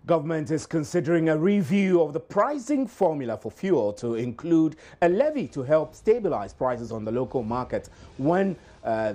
Government is considering a review of the pricing formula for fuel to include a levy to help stabilize prices on the local market when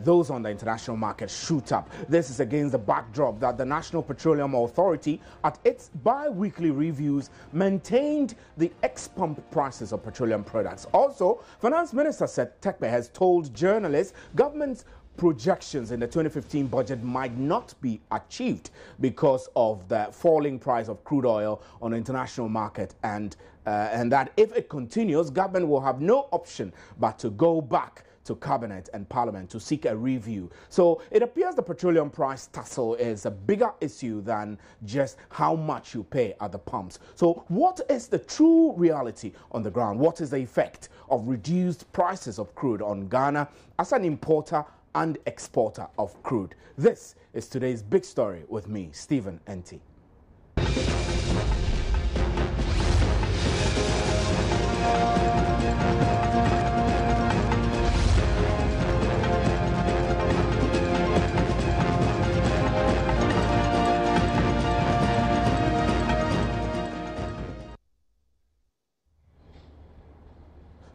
those on the international market shoot up. This is against the backdrop that the National Petroleum Authority, at its bi-weekly reviews, maintained the ex-pump prices of petroleum products. Also, Finance Minister Seth Terkper has told journalists government's projections in the 2015 budget might not be achieved because of the falling price of crude oil on the international market, and that if it continues, government will have no option but to go back to Cabinet and Parliament to seek a review. So it appears the petroleum price tussle is a bigger issue than just how much you pay at the pumps. So what is the true reality on the ground? What is the effect of reduced prices of crude on Ghana as an importer and exporter of crude? This is today's big story with me, Stephen Enti.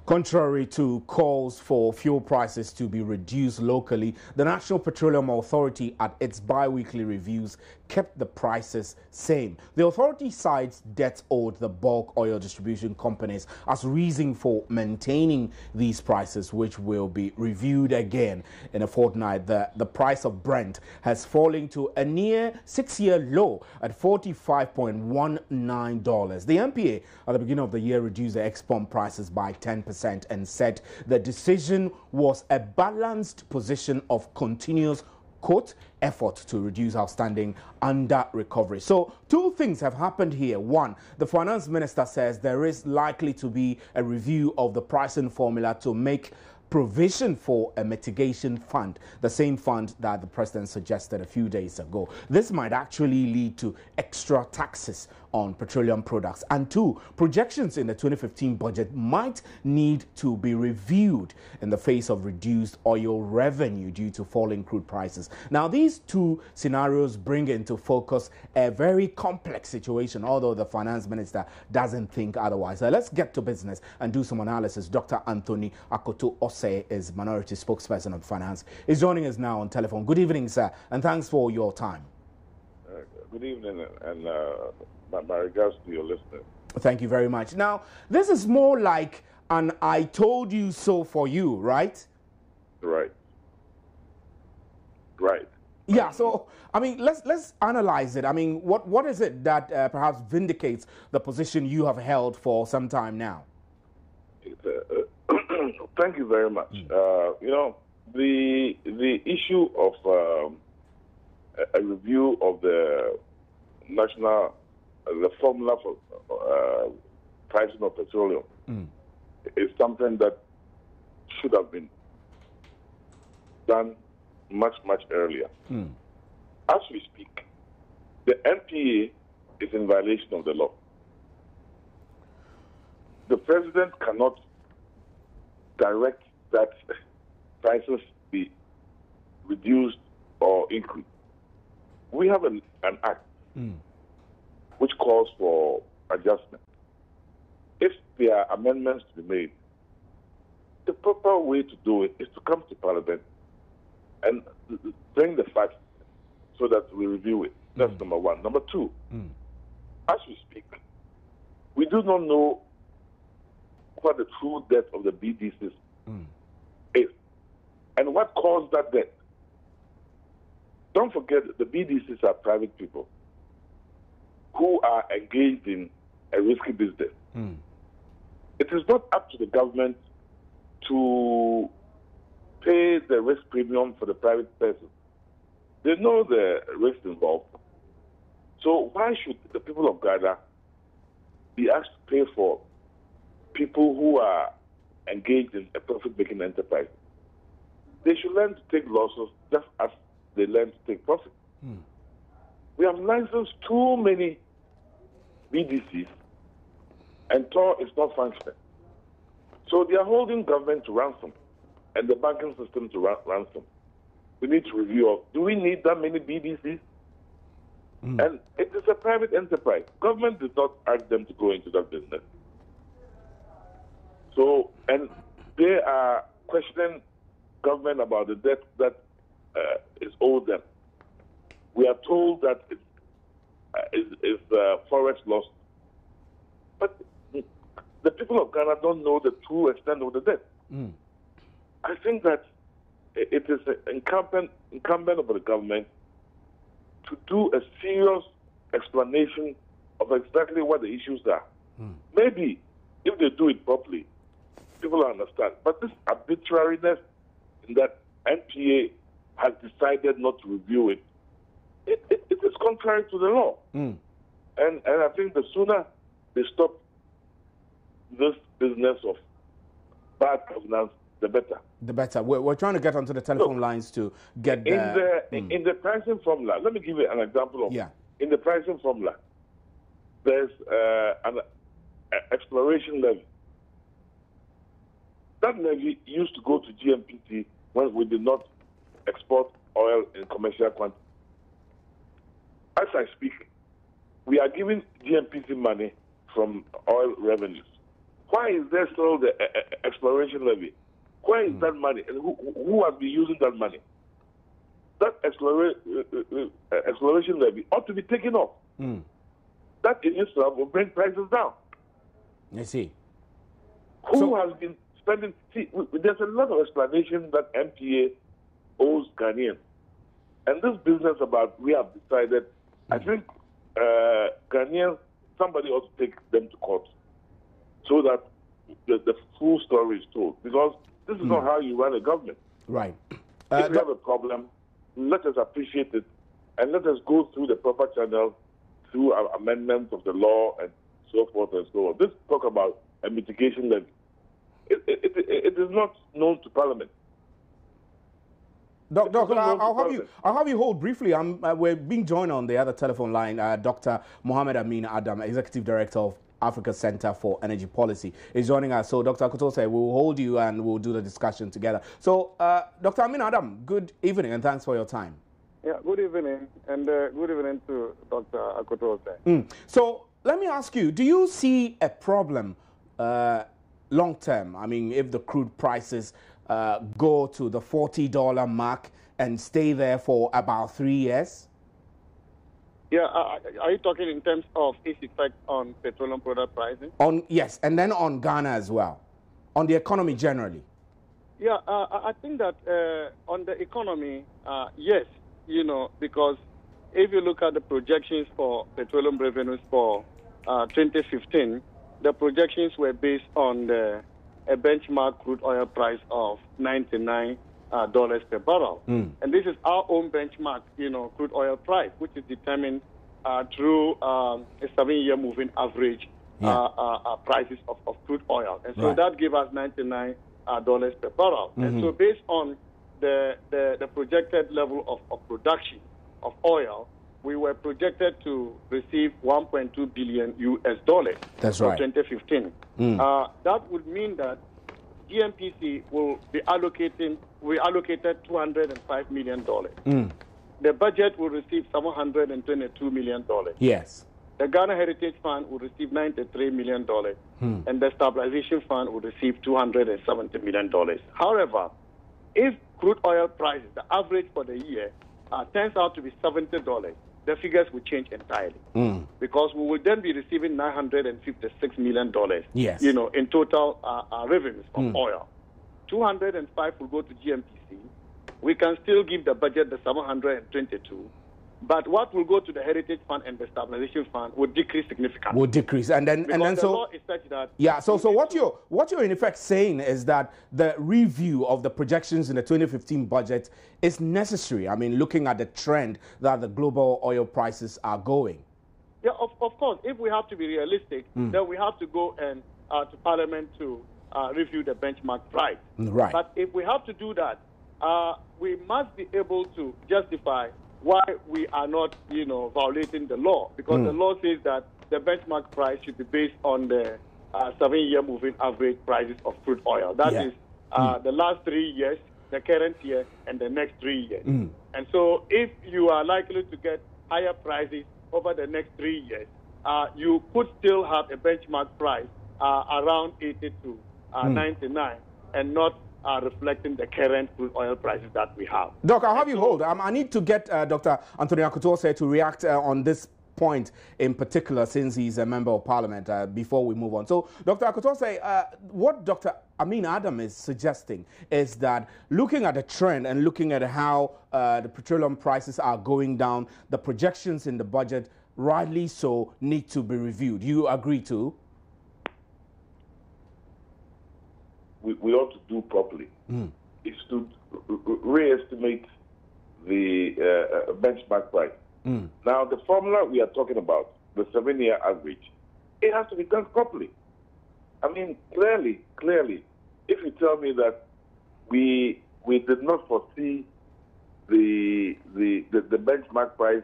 Contrary to calls for fuel prices to be reduced locally, the National Petroleum Authority at its bi-weekly reviews kept the prices same. The authority cites debts owed the bulk oil distribution companies as reason for maintaining these prices, which will be reviewed again in a fortnight. The price of Brent has fallen to a near 6-year low at $45.19. The NPA at the beginning of the year reduced the ex-pump prices by 10% and said the decision was a balanced position of continuous, quote, effort to reduce outstanding under recovery. So two things have happened here. One, the finance minister says there is likely to be a review of the pricing formula to make provision for a mitigation fund, the same fund that the president suggested a few days ago. This might actually lead to extra taxes on petroleum products. And two, projections in the 2015 budget might need to be reviewed in the face of reduced oil revenue due to falling crude prices. Now, these two scenarios bring into focus a very complex situation, although the finance minister doesn't think otherwise. Let's get to business and do some analysis. Dr. Anthony Akoto-Osei is minority spokesperson of finance. He's joining us now on telephone. Good evening, sir, and thanks for your time. Good evening, and my regards to your listeners. Thank you very much. Now, this is more like an I told you so for you, right? Right. Yeah, so, I mean, let's analyze it. I mean, what is it that perhaps vindicates the position you have held for some time now? Thank you very much. You know, the issue of a review of the formula for pricing of petroleum is something that should have been done much earlier. As we speak, the NPA is in violation of the law. The president cannot direct that prices be reduced or increased. We have an act which calls for adjustment. If there are amendments to be made, the proper way to do it is to come to Parliament and bring the facts so that we review it. That's number one. Number two, as we speak, we do not know what the true debt of the BDCs is and what caused that debt. Don't forget that the BDCs are private people who are engaged in a risky business. It is not up to the government to pay the risk premium for the private person. They know the risk involved. So why should the people of Ghana be asked to pay for people who are engaged in a profit-making enterprise? They should learn to take losses just as they learn to take profit. We have licensed too many BDCs, and TOR is not functioning. So they are holding government to ransom and the banking system to ransom. We need to review. Do we need that many BDCs? And it is a private enterprise. Government did not ask them to go into that business. So, and they are questioning government about the debt that is owed them. We are told that it's forest loss. But the people of Ghana don't know the true extent of the debt. I think that it is incumbent on the government to do a serious explanation of exactly what the issues are. Maybe if they do it properly, people will understand. But this arbitrariness in that NPA has decided not to review it, it is contrary to the law. And I think the sooner they stop this business of bad governance, the better. The better. We're trying to get onto the telephone lines to get in the pricing formula. Let me give you an example of. In the pricing formula, there's an exploration levy. That levy used to go to GMPT when we did not export oil in commercial quantity. As I speak, we are giving GMPT money from oil revenues. Why is there still the exploration levy? Where is that money, and who has been using that money? That exploration levy ought to be taken off. That in itself will bring prices down. I see. Who has been spending? See, there's a lot of explanation that MPA owes Ghanaians. And this business about we have decided, I think Ghanaians, somebody ought to take them to court so that the full story is told. Because this is not how you run a government. Right. If we have a problem, let us appreciate it and let us go through the proper channels, through amendments of the law and so forth and so on. This talk about a mitigation levy. It is not known to Parliament. Doctor, I'll have you hold briefly. We're being joined on the other telephone line, Dr. Mohammed Amin Adam, Executive Director of Africa Center for Energy Policy, is joining us. So, Dr. Akotose, we'll hold you and we'll do the discussion together. So, Dr. Amin Adam, good evening and thanks for your time. Yeah, good evening, and good evening to Dr. Akotose. So, let me ask you, do you see a problem long term? I mean, if the crude prices go to the $40 mark and stay there for about 3 years? Yeah, are you talking in terms of its effect on petroleum product pricing? Yes, and then on Ghana as well, on the economy generally. Yeah, I think that on the economy, yes, because if you look at the projections for petroleum revenues for 2015, the projections were based on a benchmark crude oil price of $99 per barrel. And this is our own benchmark, crude oil price, which is determined through a 7-year moving average prices of crude oil. And so that gave us $99 per barrel. And so based on the projected level of production of oil, we were projected to receive $1.2 billion That's for right. 2015. That would mean that GMPC will be allocated $205 million. The budget will receive $722 million. Yes. The Ghana Heritage Fund will receive $93 million, and the Stabilization Fund will receive $270 million. However, if crude oil prices, the average for the year, turns out to be $70, the figures will change entirely. Because we will then be receiving $956 million, yes, in total revenues of oil. 205 will go to GMPC. We can still give the budget the 722. But what will go to the Heritage Fund and the Stabilization Fund will decrease significantly. Will decrease, and then the so law is such that So what you're in effect saying is that the review of the projections in the 2015 budget is necessary. I mean, looking at the trend that the global oil prices are going. Yeah, of course. If we have to be realistic, then we have to go and to Parliament to review the benchmark price. Right. But if we have to do that, we must be able to justify why we are not, violating the law, because the law says that the benchmark price should be based on the 7-year moving average prices of crude oil. That is the last 3 years, the current year, and the next 3 years. And so if you are likely to get higher prices over the next 3 years, you could still have a benchmark price around 80 to 99 and not reflecting the current crude oil prices that we have. Doc, I'll have you hold. I need to get Dr. Anthony Akutose to react on this point in particular, since he's a member of parliament, before we move on. So, Dr. Akutose, what Dr. Amin Adam is suggesting is that looking at the trend and looking at how the petroleum prices are going down, the projections in the budget, rightly so, need to be reviewed. You agree to? We ought to do properly is to re-estimate the benchmark price. Now, the formula we are talking about, the 7-year average, it has to be done properly. I mean, clearly, if you tell me that we did not foresee the benchmark price,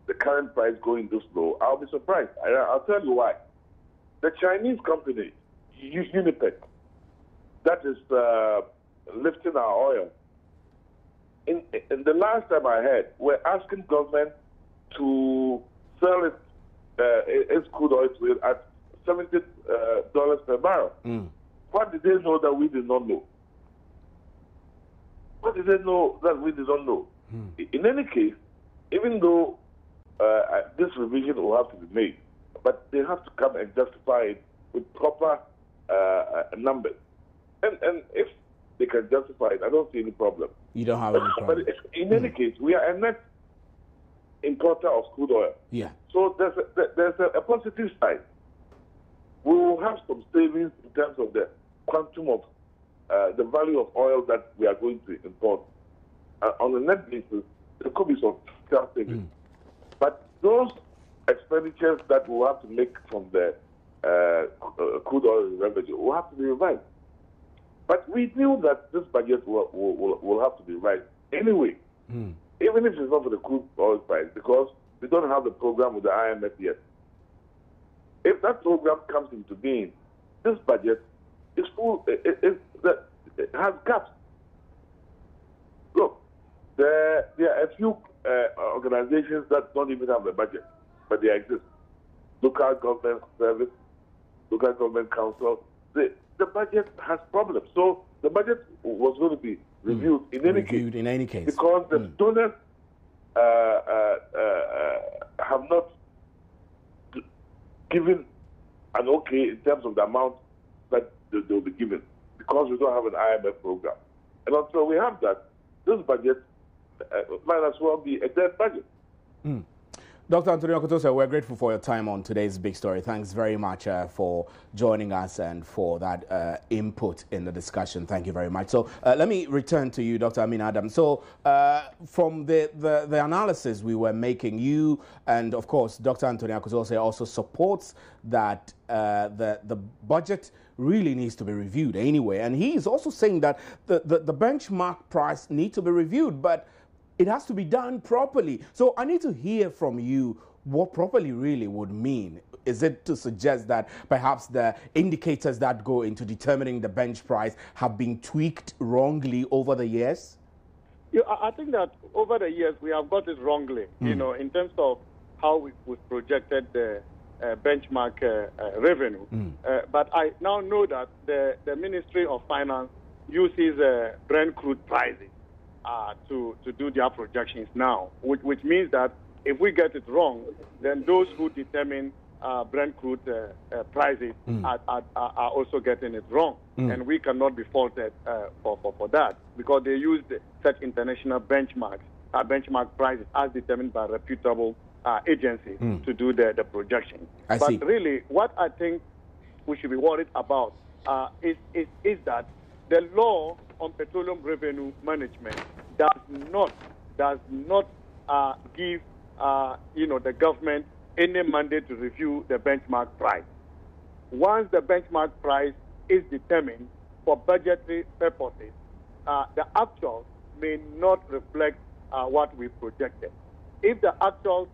the current price going this low, I'll be surprised. I'll tell you why. The Chinese company, Unipec, that is lifting our oil. In the last time I heard, we're asking government to sell its crude oil to it at $70 per barrel. What did they know that we did not know? What did they know that we did not know? In any case, even though this revision will have to be made, but they have to come and justify it with proper numbers. And if they can justify it, I don't see any problem. You don't have any problem. But in any case, we are a net importer of crude oil. Yeah. So there's a positive side. We will have some savings in terms of the quantum of the value of oil that we are going to import. On a net basis, there could be some fiscal savings. But those expenditures that we'll have to make from the crude oil revenue will have to be revised. But we knew that this budget will have to be revised anyway, even if it's not for the crude oil price, because we don't have the program with the IMF yet. If that program comes into being, this budget is full. It has gaps. Look, there are a few organizations that don't even have a budget, but they exist. Local government service, local government council. The budget has problems. So the budget was going to be reviewed in any case. Because the donors have not given an okay in terms of the amount that they will be given, because we don't have an IMF program. And until we have that, this budget might as well be a dead budget. Dr. Anthony Akutose, we're grateful for your time on today's Big Story. Thanks very much for joining us and for that input in the discussion. Thank you very much. So let me return to you, Dr. Amin Adam. So from the analysis we were making, you and, of course, Dr. Anthony Akutose also supports that the budget really needs to be reviewed anyway. And he is also saying that the benchmark price needs to be reviewed, but it has to be done properly. So I need to hear from you what properly really would mean. Is it to suggest that perhaps the indicators that go into determining the bench price have been tweaked wrongly over the years? I think that over the years we have got it wrongly, you know, in terms of how we've projected the benchmark revenue. But I now know that the Ministry of Finance uses Brent crude prices to do their projections now, which means that if we get it wrong, then those who determine Brent crude prices are also getting it wrong. And we cannot be faulted for that, because they use such international benchmark prices as determined by reputable agencies to do the projections. But really, what I think we should be worried about is that the law on petroleum revenue management does not give the government any mandate to review the benchmark price. Once the benchmark price is determined for budgetary purposes, the actuals may not reflect what we projected. If the actuals,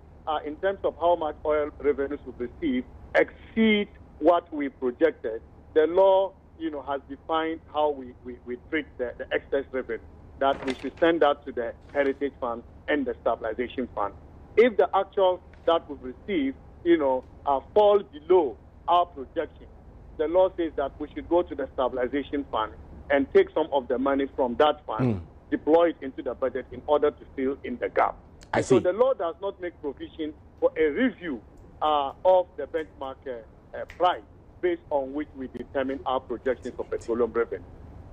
in terms of how much oil revenues we receive, exceed what we projected, the law has defined how we treat the excess revenue, that we should send that to the Heritage Fund and the Stabilization Fund. if the actual that we've received, fall below our projection, the law says that we should go to the stabilization fund and take some of the money from that fund, deploy it into the budget in order to fill in the gap. So the law does not make provision for a review of the benchmark price based on which we determine our projections for petroleum revenue.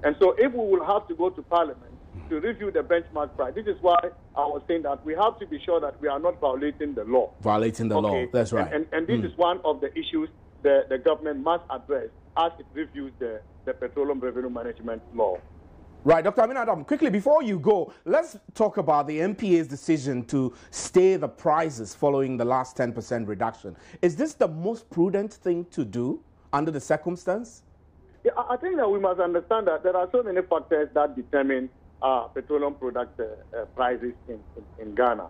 And so if we will have to go to Parliament to review the benchmark price, this is why I was saying that we have to be sure that we are not violating the law. Violating the law, that's right. And this is one of the issues the government must address as it reviews the Petroleum Revenue Management Law. Right, Dr. Amin Adam, quickly, before you go, let's talk about the MPA's decision to stay the prices following the last 10% reduction. Is this the most prudent thing to do under the circumstance? Yeah, I think that we must understand that there are so many factors that determine petroleum product prices in Ghana.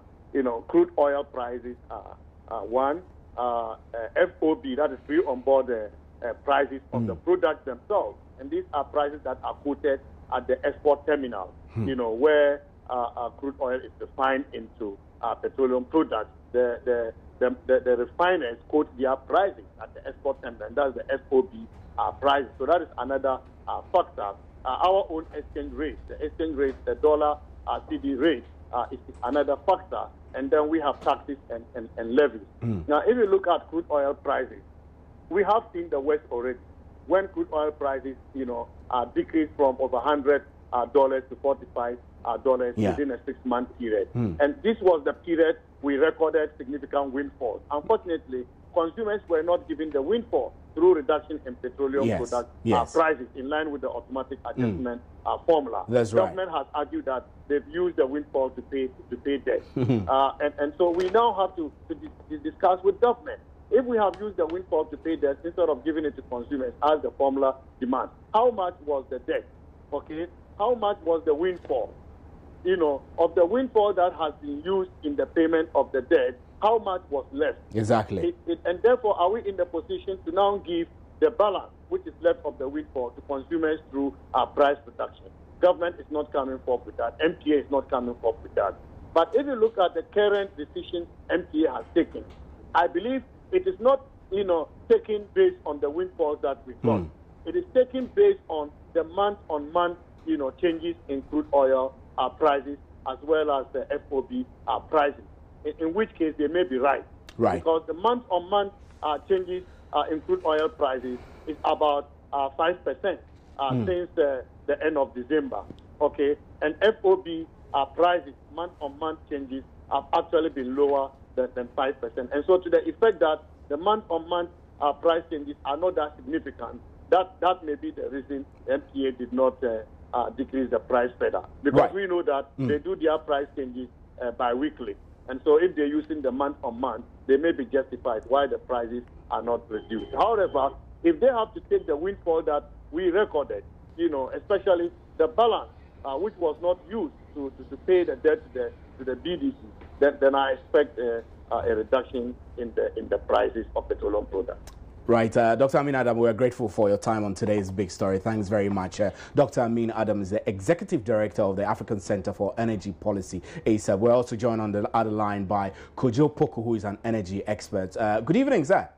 Crude oil prices are one. FOB, that is free on board prices of the products themselves. And these are prices that are quoted at the export terminal, where crude oil is refined into petroleum products. The refiners quote their pricing at the export terminal, and that's the FOB price. So that is another factor. Our own exchange rate, the dollar CD rate is another factor. And then we have taxes and levies. Now, if you look at crude oil prices, we have seen the worst already. When crude oil prices, decreased from over $100 to $45 within a 6-month period. And this was the period we recorded significant windfalls. Unfortunately, consumers were not given the windfall through reduction in petroleum product prices in line with the automatic adjustment formula. That's right. Government has argued that they've used the windfall to pay debt. And so we now have to discuss with government. If we have used the windfall to pay debt instead of giving it to consumers as the formula demands, how much was the debt? Okay? How much was the windfall? Of the windfall that has been used in the payment of the debt, how much was left? Exactly. And therefore, are we in the position to now give the balance, which is left of the windfall, to consumers through our price reduction? Government is not coming forth with that. MPA is not coming forth with that. But if you look at the current decision MPA has taken, I believe it is not, taken based on the windfalls that we got. It is taken based on the month-on-month, changes in crude oil prices as well as the FOB prices. In which case they may be right. Because the month-on-month changes in crude oil prices is about 5% since the end of December. Okay, and FOB prices month-on-month changes have actually been lower than 5%. And so to the effect that the month-on-month price changes are not that significant, that may be the reason MPA did not decrease the price further. Because we know that they do their price changes bi-weekly. And so if they're using the month-on-month, they may be justified why the prices are not reduced. However, if they have to take the windfall that we recorded, especially the balance, which was not used to pay the debt to the BDC, then I expect a reduction in the prices of petroleum products. Right. Dr. Amin Adam, we're grateful for your time on today's Big Story. Thanks very much. Dr. Amin Adam is the Executive Director of the African Center for Energy Policy, ASAP. We're also joined on the other line by Kojo Poku, who is an energy expert. Good evening, sir.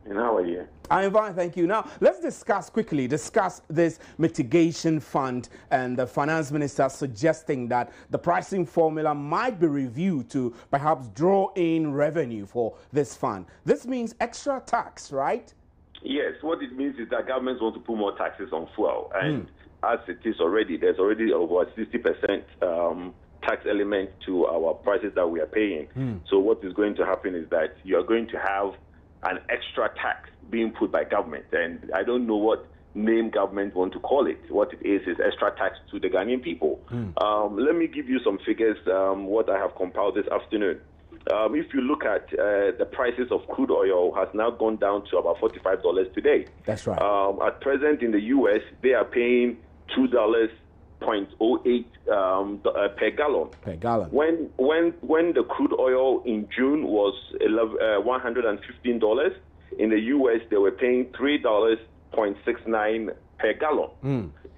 And how are you? I'm fine, thank you. Now, let's quickly discuss this mitigation fund and the finance minister suggesting that the pricing formula might be reviewed to perhaps draw in revenue for this fund. This means extra tax, right? Yes, what it means is that governments want to put more taxes on fuel. And as it is already, there's already over 60% tax element to our prices that we are paying. So what is going to happen is that you're going to have an extra tax being put by government, and I don't know what name government want to call it. What it is extra tax to the Ghanaian people. Let me give you some figures, what I have compiled this afternoon. If you look at the prices of crude oil has now gone down to about $45 today. That's right. At present in the U.S., they are paying $2.08 per gallon. Per gallon. When the crude oil in June was $115, in the U.S. they were paying $3.69 per gallon.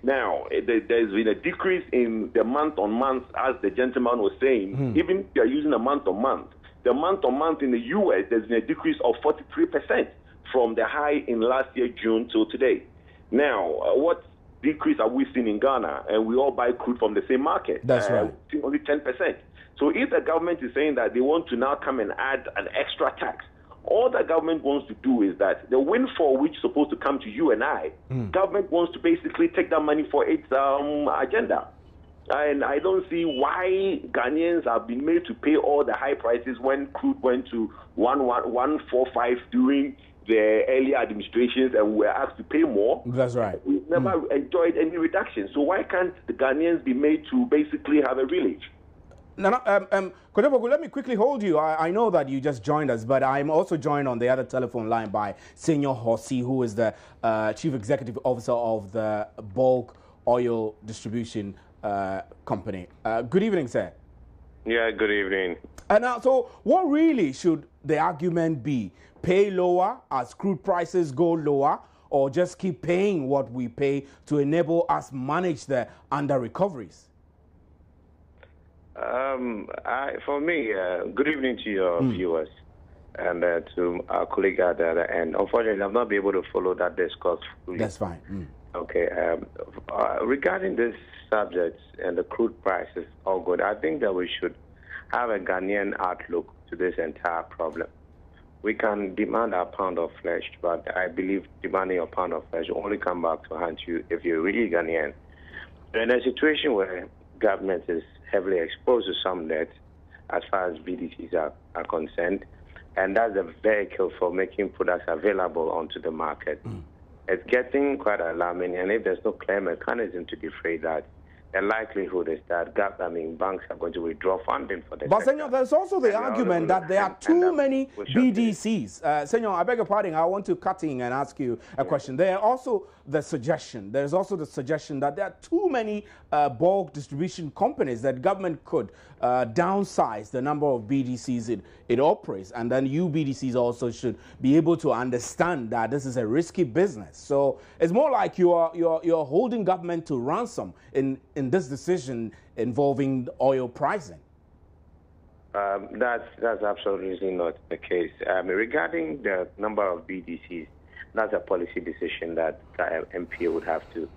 Now, there's been a decrease in the month-on-month, as the gentleman was saying. Even if you're using a month-on-month, the month-on-month in the U.S., there's been a decrease of 43% from the high in last year, June, till today. Now, what decrease are we seeing in Ghana? And we all buy crude from the same market. That's right. Only 10%. So if the government is saying that they want to now come and add an extra tax, all the government wants to do is that the windfall which is supposed to come to you and I, government wants to basically take that money for its agenda. And I don't see why Ghanaians have been made to pay all the high prices when crude went to 145 during the earlier administrations and we were asked to pay more. That's right. We never enjoyed any reduction. So why can't the Ghanaians be made to basically have a relief? Kodebogu, let me quickly hold you. I know that you just joined us, but I'm also joined on the other telephone line by Senor Hossi, who is the Chief Executive Officer of the Bulk Oil Distribution Company. Good evening, sir. Yeah, good evening. Now, so what really should the argument be? Pay lower as crude prices go lower, or just keep paying what we pay to enable us manage the under-recoveries? For me, good evening to your viewers and to our colleague at the other end. Unfortunately, I've not been able to follow that discourse fully. That's fine. Okay. Regarding this subject and the crude prices, all good. I think that we should have a Ghanaian outlook to this entire problem. We can demand our pound of flesh, but I believe demanding a pound of flesh will only come back to haunt you if you're really Ghanaian. In a situation where government is heavily exposed to some debt as far as BDCs are concerned, and that's a vehicle for making products available onto the market. It's getting quite alarming, and if there's no clear mechanism to defray that, the likelihood is that banks are going to withdraw funding for the But, sector. Senor, there's also the argument that there are too many BDCs. Senor, I beg your pardon, I want to cut in and ask you a question. There's also the suggestion that there are too many bulk distribution companies that government could downsize the number of BDCs it operates, and then you BDCs also should be able to understand that this is a risky business. So it's more like you're holding government to ransom in this decision involving oil pricing. That's absolutely not the case. Regarding the number of BDCs, that's a policy decision that MPA would have to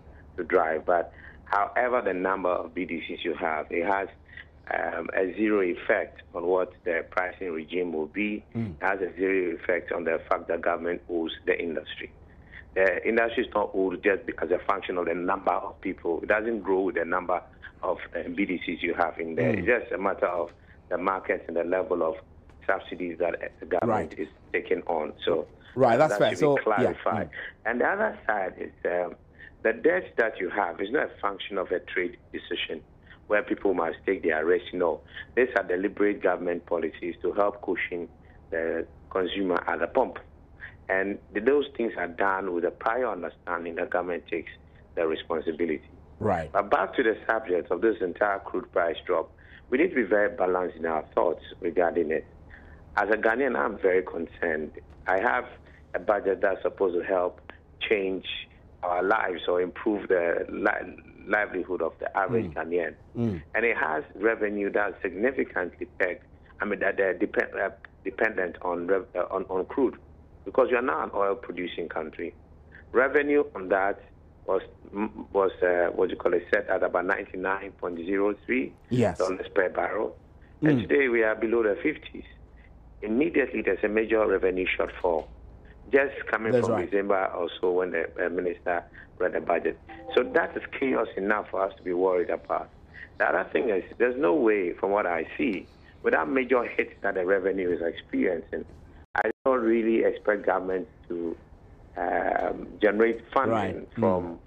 drive. But however the number of BDCs you have, it has a zero effect on what the pricing regime will be. It has a zero effect on the fact that government owes the industry. The industry is not owed just as a function of the number of people. It doesn't grow with the number of BDCs you have in there. It's just a matter of the market and the level of subsidies that the government is taking on. So that's fair. So clarified. And the other side is the debt that you have is not a function of a trade decision where people must take their risk. No, these are deliberate government policies to help cushion the consumer at the pump. And those things are done with a prior understanding that government takes the responsibility. Right. But back to the subject of this entire crude price drop, we need to be very balanced in our thoughts regarding it. As a Ghanaian, I'm very concerned. I have a budget that's supposed to help change our lives or improve the livelihood of the average Ghanaian. And it has revenue that's significantly pegged, that they're dependent on crude, because we are now an oil-producing country. Revenue on that was set at about $99.03 dollars per barrel. And today we are below the 50s. Immediately there's a major revenue shortfall, just coming from December or so when the minister read the budget. So that is chaos enough for us to be worried about. The other thing is, there's no way, from what I see, without major hits that the revenue is experiencing, I don't really expect government to generate funding from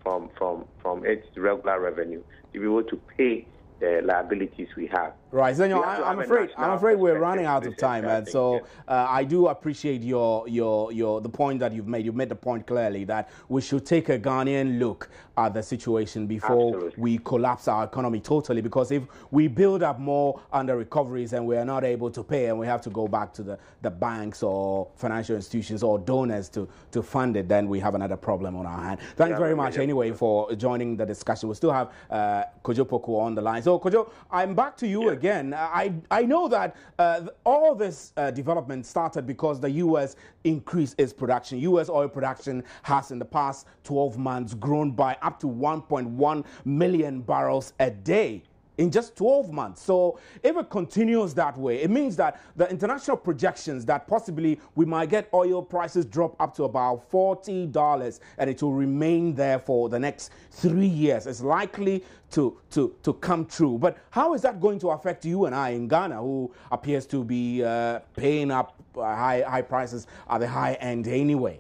its regular revenue to be able to pay the liabilities we have. Right, so I'm afraid we're running out of time, and so I do appreciate the point that you've made. You've made the point clearly that we should take a Ghanaian look at the situation before we collapse our economy totally. Because if we build up more under recoveries and we are not able to pay, and we have to go back to the banks or financial institutions or donors to fund it, then we have another problem on our hand. Thanks very much anyway for joining the discussion. We still have Kojo Poku on the line. So Kojo, I'm back to you again. I know that all this development started because the U.S. increased its production. U.S. oil production has in the past 12 months grown by up to 1.1 million barrels a day in just 12 months. So if it continues that way, it means that the international projections that possibly we might get oil prices drop up to about $40 and it will remain there for the next 3 years. It's likely to come true. But how is that going to affect you and I in Ghana, who appears to be paying up high prices at the high end anyway?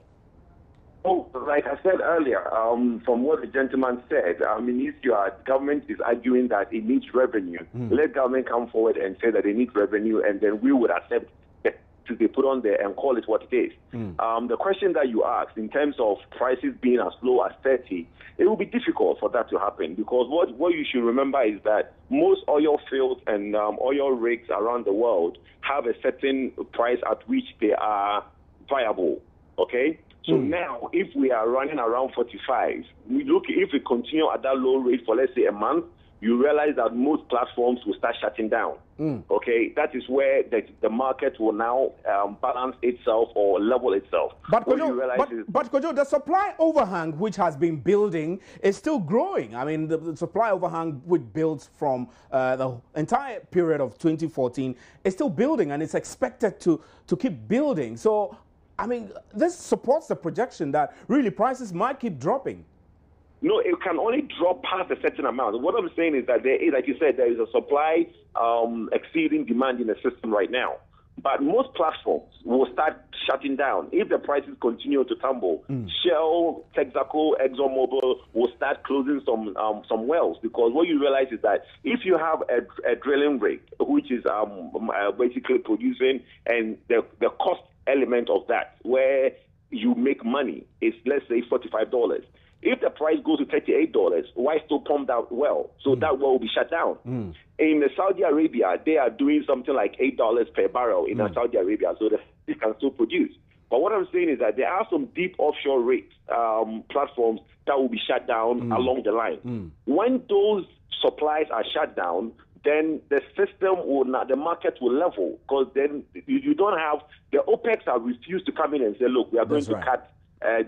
Oh, like I said earlier, from what the gentleman said, I mean, if your government is arguing that it needs revenue, let government come forward and say that they need revenue, and then we would accept to be put on there and call it what it is. The question that you asked in terms of prices being as low as 30, it will be difficult for that to happen, because what you should remember is that most oil fields and oil rigs around the world have a certain price at which they are viable, okay? So now, if we are running around 45, if we continue at that low rate for, let's say, a month, you realize that most platforms will start shutting down. Okay, that is where the market will now balance itself or level itself. But Kojo, the supply overhang which has been building is still growing. I mean, the supply overhang which builds from the entire period of 2014 is still building, and it's expected to keep building. So, I mean, this supports the projection that really prices might keep dropping. No, it can only drop past a certain amount. What I'm saying is that there is, like you said, there is a supply exceeding demand in the system right now. But most platforms will start shutting down if the prices continue to tumble. Shell, Texaco, ExxonMobil will start closing some wells, because what you realize is that if you have a drilling rig, which is basically producing, and the cost element of that, where you make money, is, let's say, $45. If the price goes to $38, why still pump that well? So that well will be shut down. In Saudi Arabia, they are doing something like $8 per barrel in Saudi Arabia, so they can still produce. But what I'm saying is that there are some deep offshore rigs, platforms that will be shut down along the line. When those supplies are shut down, then the system will not, the market will level, because then you don't have, the OPEC have refused to come in and say, look, we are going to cut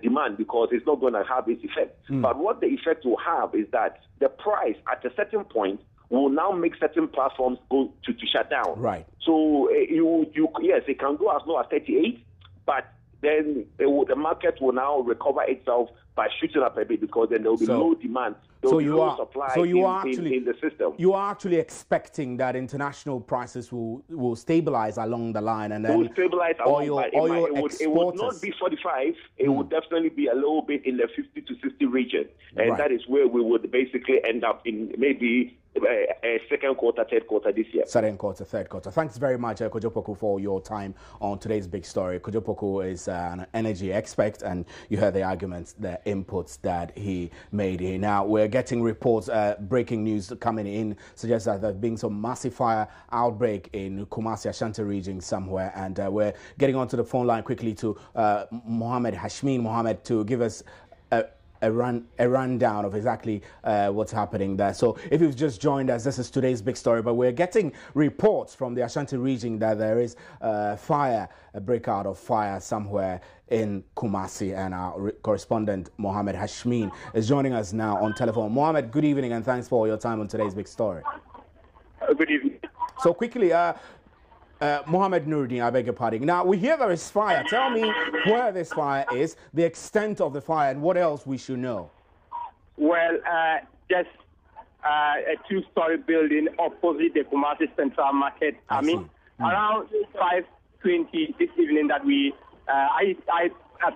demand, because it's not going to have its effect. But what the effect will have is that the price at a certain point will now make certain platforms go to shut down. Right. So yes, it can go as low as 38, but then the market will now recover itself by shooting up a bit, because then there will be low demand. So you are actually in the system. You are actually expecting that international prices will stabilize along the line, and then will stabilize oil it would not be 45. It would definitely be a little bit in the 50 to 60 region, and that is where we would basically end up in maybe a second quarter, third quarter this year. Second quarter, third quarter. Thanks very much, Kojo Poku, for your time on today's big story. Kojo Poku is an energy expert, and you heard the arguments, the inputs that he made here. Now, we're getting reports, breaking news coming in, suggests that there's been some massive fire outbreak in Kumasi, Ashanti region somewhere, and we're getting onto the phone line quickly to Mohammed Hashmin Mohammed to give us a rundown of exactly what's happening there. So if you've just joined us, this is today's big story, but we're getting reports from the Ashanti region that there is a breakout of fire somewhere in Kumasi, and our correspondent Mohammed Hashmin is joining us now on telephone. Mohammed, good evening, and thanks for your time on today's big story. Good evening. So quickly, Mohammed Nuruddin, I beg your pardon. Now, we hear there is fire. Tell me where this fire is, the extent of the fire, and what else we should know. Well, just a two-story building opposite the Kumasi Central Market. Around 5:20 this evening that I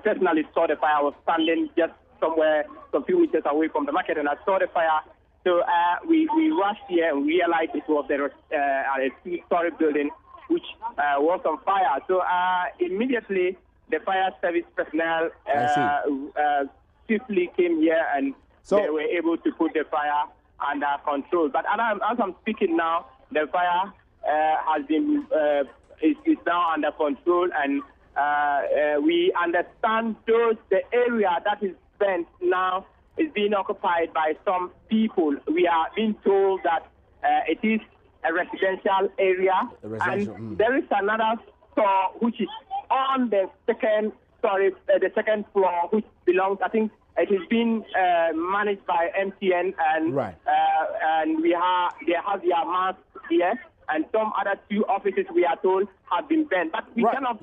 personally saw the fire. I was standing just somewhere, some few meters away from the market, and I saw the fire So we rushed here and realized it was a two-story building which was on fire. So immediately the fire service personnel swiftly came here and they were able to put the fire under control. But as I'm speaking now, the fire has been is now under control, and we understand the area that is spent now is being occupied by some people. We are being told that it is a residential area, and there is another store which is on the second story, the second floor, which belongs, I think, it is being managed by MTN, and and they have their masks here, and some other two offices, we are told, have been burned. But we cannot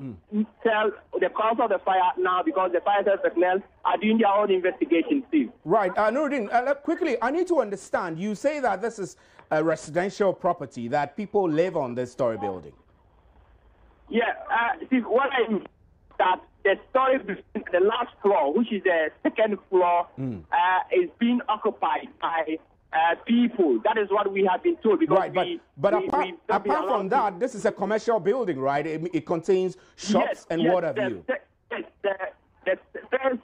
tell the cause of the fire now because the fire service personnel are doing their own investigation, Steve. Right. Nuruddin, quickly, I need to understand. You say that this is a residential property, that people live on this story building. Yeah, Steve, what I mean that the story, the last floor, which is the second floor, is being occupied by people. That is what we have been told. Because apart from that, this is a commercial building, right? It contains shops and what have you. The first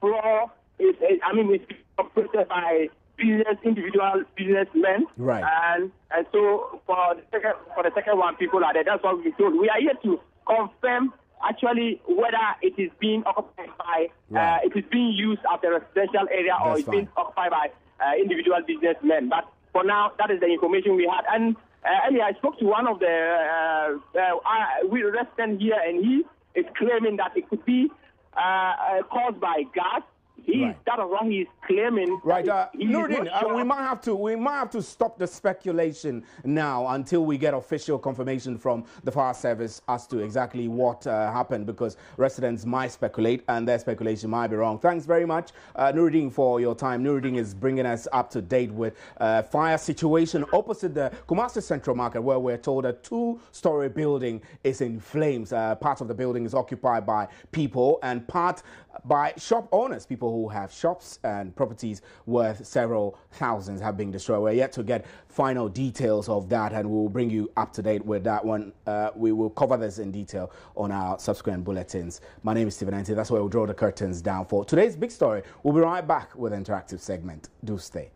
floor is, it's operated by individual businessmen. Right. And so for the second one, people are there. That's what we've been told. We are here to confirm actually whether it is being occupied by, it is being used as a residential area or it's being occupied by individual businessmen. But for now, that is the information we had. And earlier, I spoke to one of the residents here, and he is claiming that it could be caused by gas. That is what he's claiming. Right, Nuruddin, we might have to stop the speculation now until we get official confirmation from the fire service as to exactly what happened, because residents might speculate and their speculation might be wrong. Thanks very much, Nuruddin, for your time. Nuruddin is bringing us up to date with fire situation opposite the Kumasi Central Market, where we're told a two-story building is in flames. Part of the building is occupied by people and part by shop owners, people who have shops and properties worth several thousands have been destroyed. We're yet to get final details of that, and we'll bring you up to date with that one. We will cover this in detail on our subsequent bulletins. My name is Stephen Ante. That's where we'll draw the curtains down for today's big story. We'll be right back with an interactive segment. Do stay.